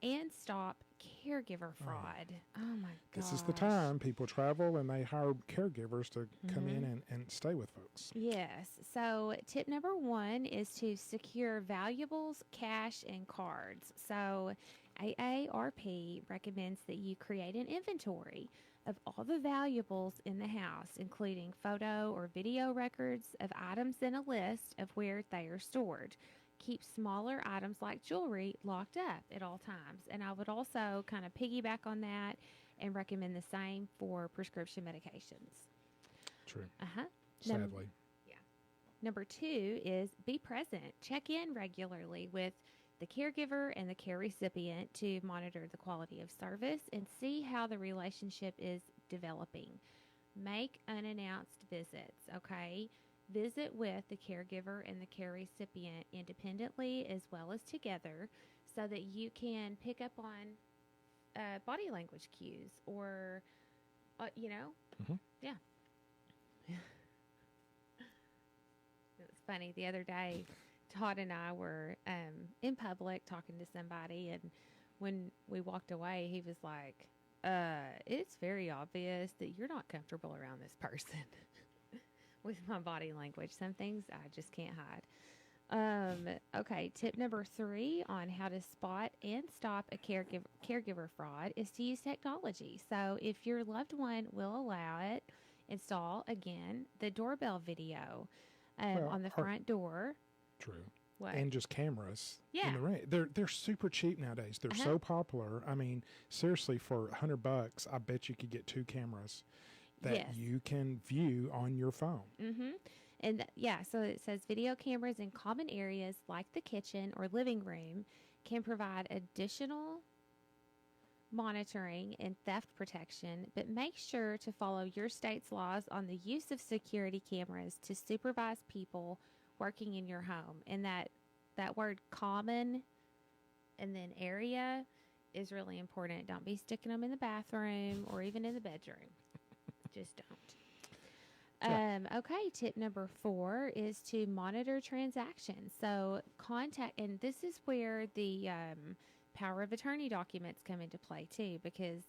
and stop caregiver fraud. Oh my gosh. This is the time people travel and they hire caregivers to come in and stay with folks. Yes. So tip number 1 is to secure valuables, cash, and cards. So AARP recommends that you create an inventory of all the valuables in the house, including photo or video records of items and a list of where they are stored. Keep smaller items like jewelry locked up at all times. And I would also kind of piggyback on that and recommend the same for prescription medications. True. Sadly. Number 2 is be present. Check in regularly with the caregiver and the care recipient to monitor the quality of service and see how the relationship is developing. Make unannounced visits, okay? Visit with the caregiver and the care recipient independently as well as together so that you can pick up on body language cues or, yeah. It was funny. The other day, Todd and I were in public talking to somebody, and when we walked away, he was like, it's very obvious that you're not comfortable around this person with my body language. Some things I just can't hide. Okay, tip number 3 on how to spot and stop a caregiver fraud is to use technology. So if your loved one will allow it, install, again, the doorbell video on the front door. True. What? And just cameras. Yeah. In the ring. They're super cheap nowadays. They're so popular. I mean, seriously, for $100, I bet you could get 2 cameras that you can view on your phone. Mm-hmm. And so it says video cameras in common areas like the kitchen or living room can provide additional monitoring and theft protection, but make sure to follow your state's laws on the use of security cameras to supervise people working in your home. And that word common and then area is really important. Don't be sticking them in the bathroom or even in the bedroom. Just don't. Okay, tip number 4 is to monitor transactions. So and this is where the power of attorney documents come into play too, because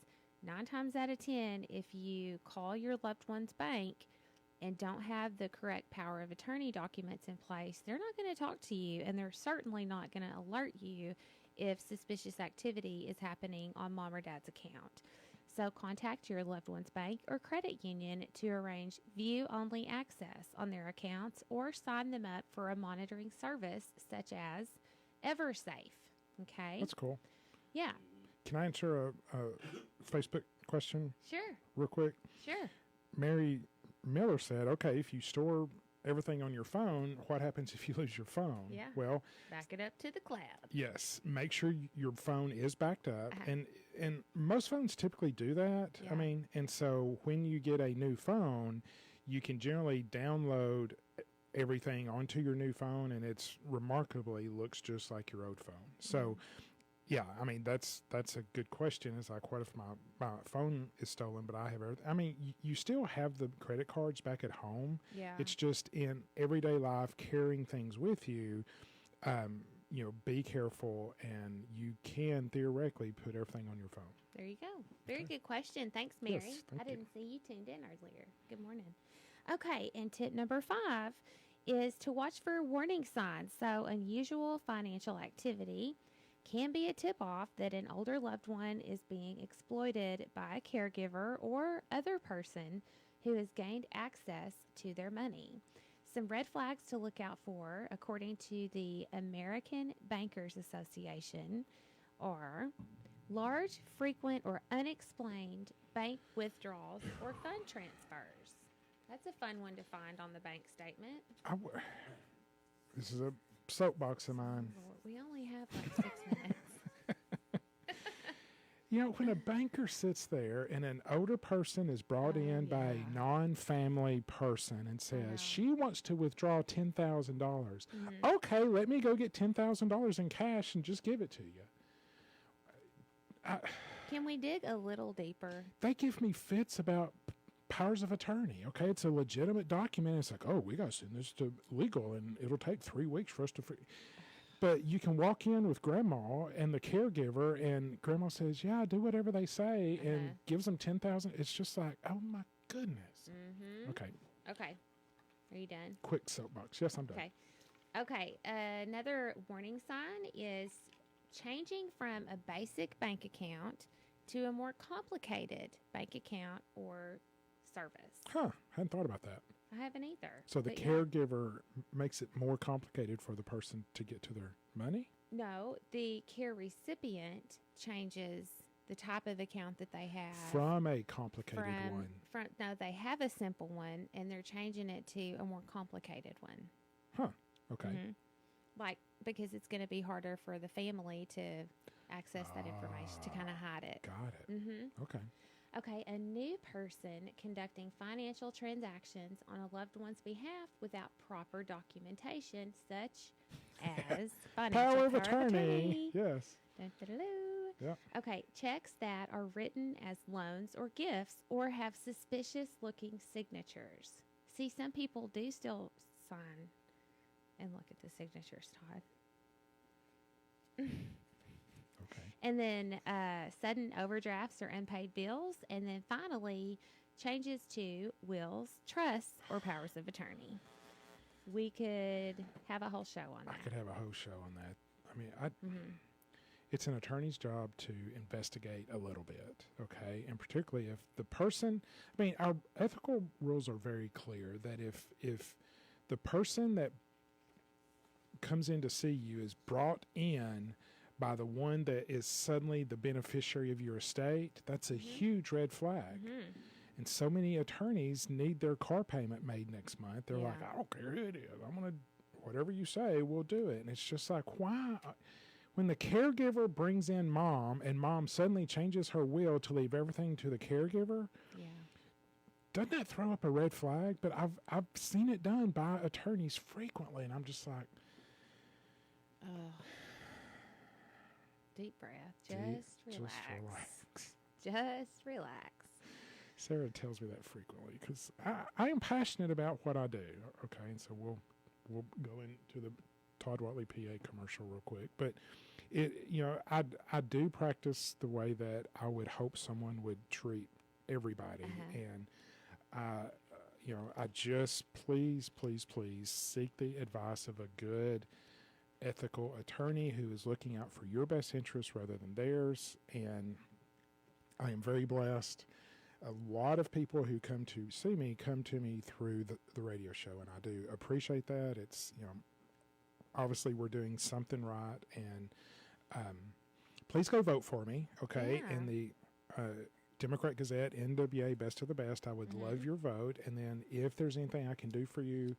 9 times out of 10, if you call your loved one's bank and don't have the correct power of attorney documents in place, they're not going to talk to you, and they're certainly not going to alert you if suspicious activity is happening on mom or dad's account. So contact your loved one's bank or credit union to arrange view-only access on their accounts or sign them up for a monitoring service such as EverSafe. Okay? That's cool. Yeah. Can I answer a Facebook question? Sure. Real quick? Sure. Mary Miller said, okay, if you store everything on your phone, what happens if you lose your phone? Yeah. Well, back it up to the cloud. Yes. Make sure your phone is backed up. And most phones typically do that. Yeah. I mean, and so when you get a new phone, you can generally download everything onto your new phone, and it's remarkably looks just like your old phone. So, yeah, I mean, that's a good question. It's like, what if my phone is stolen, but I have everything? I mean, you still have the credit cards back at home. Yeah. It's just in everyday life, carrying things with you, be careful, and you can theoretically put everything on your phone. There you go. Very good question. Thanks, Mary. Yes, thank I you. didn't see you tuned in earlier. Good morning. Okay, and tip number 5 is to watch for warning signs. So unusual financial activity can be a tip-off that an older loved one is being exploited by a caregiver or other person who has gained access to their money. Some red flags to look out for, according to the American Bankers Association, are large, frequent, or unexplained bank withdrawals or fund transfers. That's a fun one to find on the bank statement. This is a soapbox of mine. Lord, we only have like 6 minutes. When a banker sits there and an older person is brought in by a non-family person and says, she wants to withdraw $10,000. Okay, let me go get $10,000 in cash and just give it to you. Can we dig a little deeper? They give me fits about powers of attorney. Okay, it's a legitimate document. It's like, we got to send this to legal, and it'll take 3 weeks for us to. But you can walk in with grandma and the caregiver, and grandma says, "Yeah, do whatever they say," and gives them $10,000. It's just like, oh my goodness. Mm-hmm. Okay. Are you done? Quick soapbox. Yes, I'm done. Okay. Another warning sign is changing from a basic bank account to a more complicated bank account or service. Hadn't thought about that. I haven't either. So the caregiver makes it more complicated for the person to get to their money? No, the care recipient changes the type of account that they have. From a complicated one. No, they have a simple one, and they're changing it to a more complicated one. Okay. like, because it's going to be harder for the family to access that information, to kind of hide it. Got it. Mm-hmm. Okay. Okay, a new person conducting financial transactions on a loved one's behalf without proper documentation, such as financial Power of power attorney. Yes. Dun-dun-dun-dun. Yep. Okay, checks that are written as loans or gifts or have suspicious looking signatures. See, some people do still sign and look at the signatures, Todd. Okay. And then sudden overdrafts or unpaid bills. And then finally, changes to wills, trusts, or powers of attorney. We could have a whole show on that. I could have a whole show on that. I mean, it's an attorney's job to investigate a little bit, okay? And particularly if the person, I mean, our ethical rules are very clear that if the person that comes in to see you is brought in by the one that is suddenly the beneficiary of your estate, that's a huge red flag. And so many attorneys need their car payment made next month. They're like, I don't care who it is. I'm going to, whatever you say, we'll do it. And it's just like, why? When the caregiver brings in mom and mom suddenly changes her will to leave everything to the caregiver, doesn't that throw up a red flag? But I've seen it done by attorneys frequently, and I'm just like, deep breath. Just relax. Sara tells me that frequently because I am passionate about what I do. Okay, and so we'll go into the Todd Whatley PA commercial real quick, but I do practice the way that I would hope someone would treat everybody, and I just please seek the advice of a good ethical attorney who is looking out for your best interests rather than theirs. And I am very blessed. A lot of people who come to see me come to me through the radio show, and I do appreciate that. It's, obviously we're doing something right, and please go vote for me, okay? In the Democrat Gazette, NWA, Best of the Best. I would love your vote. And then if there's anything I can do for you,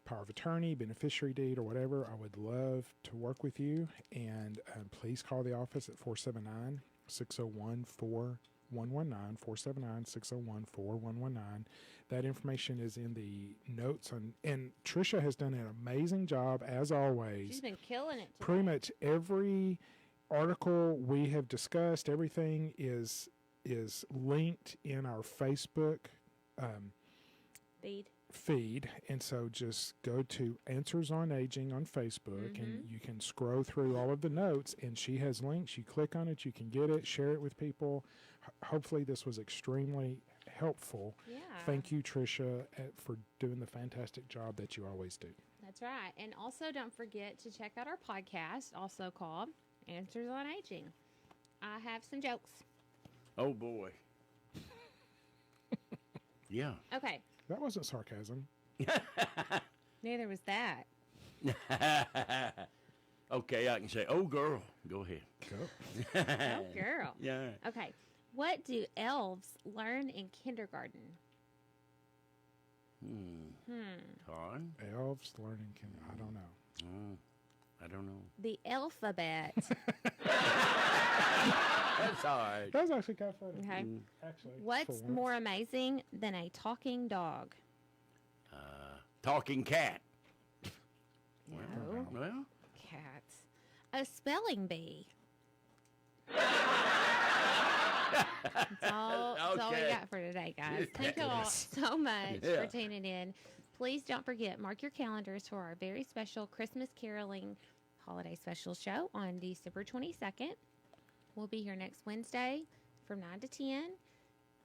power of attorney, beneficiary deed, or whatever, I would love to work with you. And please call the office at 479-601-4119, 479-601-4119. That information is in the notes on, and Tricia has done an amazing job as always. She's been killing it today. Pretty much every article we have discussed, everything is linked in our Facebook feed. And so just go to Answers on Aging on Facebook, and you can scroll through all of the notes, and she has links. You click on it, you can get it, share it with people. Hopefully this was extremely helpful. Thank you, Tricia, for doing the fantastic job that you always do. That's right. And also don't forget to check out our podcast, also called Answers on Aging. I have some jokes. Oh, boy. Yeah. Okay. That wasn't sarcasm. Neither was that. Okay, I can say, oh, girl. Go ahead. Go. Oh, girl. Yeah. Okay. What do elves learn in kindergarten? Todd? Elves learning I don't know. I don't know. The alphabet. That's all right. That was actually kind of funny. Okay. Actually, What's more amazing than a talking dog? Talking cat. No. Well, Cats. A spelling bee. That's all we got for today, guys. Thank you all so much for tuning in. Please don't forget, mark your calendars for our very special Christmas caroling holiday special show on December 22nd. We'll be here next Wednesday from 9 to 10.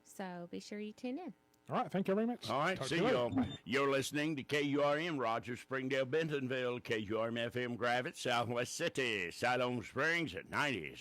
So be sure you tune in. All right. Thank you very much. all right. Talk See to you y'all. later. You're listening to KURM, Rogers, Springdale, Bentonville, KURM FM, Gravette, Southwest City, Siloam Springs at 90.